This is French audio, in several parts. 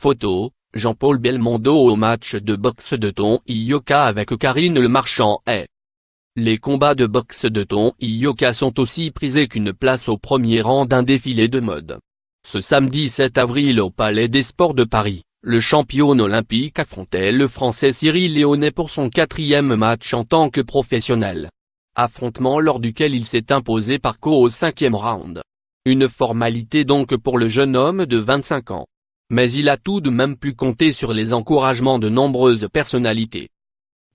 Photo, Jean-Paul Belmondo au match de boxe de Ton Yoka avec Karine Le Marchand. Les combats de boxe de Ton Yoka sont aussi prisés qu'une place au premier rang d'un défilé de mode. Ce samedi 7 avril au Palais des Sports de Paris, le champion olympique affrontait le Français Cyril Léonet pour son 4e match en tant que professionnel. Affrontement lors duquel il s'est imposé par KO au 5e round. Une formalité donc pour le jeune homme de 25 ans. Mais il a tout de même pu compter sur les encouragements de nombreuses personnalités.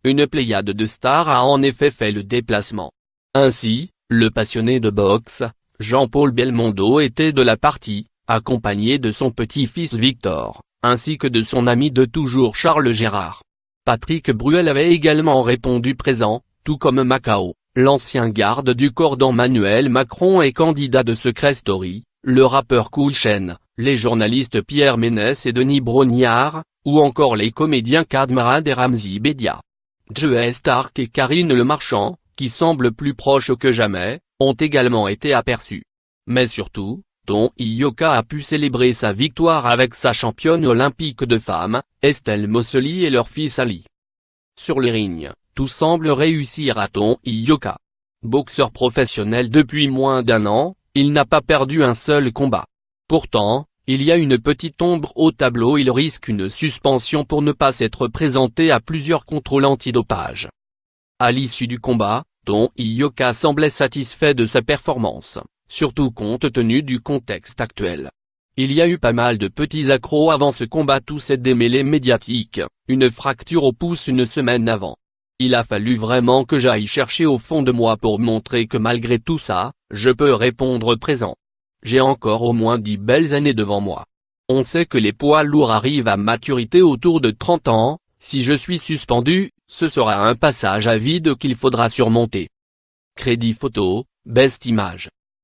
Une pléiade de stars a en effet fait le déplacement. Ainsi, le passionné de boxe, Jean-Paul Belmondo était de la partie, accompagné de son petit-fils Victor, ainsi que de son ami de toujours Charles Gérard. Patrick Bruel avait également répondu présent, tout comme Macao, l'ancien garde du corps d'Emmanuel Macron et candidat de Secret Story, le rappeur Cool Chain, les journalistes Pierre Ménès et Denis Brognard, ou encore les comédiens Cadmerade et Ramzy Bedia. Joe Stark et Karine Le Marchand, qui semblent plus proches que jamais, ont également été aperçus. Mais surtout, Ton Yoka a pu célébrer sa victoire avec sa championne olympique de femmes, Estelle Mossely et leur fils Ali. Sur le ring, tout semble réussir à Ton Yoka. Boxeur professionnel depuis moins d'1 an, il n'a pas perdu un seul combat. Pourtant, il y a une petite ombre au tableau, il risque une suspension pour ne pas s'être présenté à plusieurs contrôles antidopage. À l'issue du combat, Ton Yoka semblait satisfait de sa performance, surtout compte tenu du contexte actuel. Il y a eu pas mal de petits accros avant ce combat, tout s'est démêlé médiatique, une fracture au pouce une semaine avant. Il a fallu vraiment que j'aille chercher au fond de moi pour montrer que malgré tout ça, je peux répondre présent. J'ai encore au moins 10 belles années devant moi. On sait que les poids lourds arrivent à maturité autour de 30 ans, si je suis suspendu, ce sera un passage à vide qu'il faudra surmonter. Crédit photo, Best Image.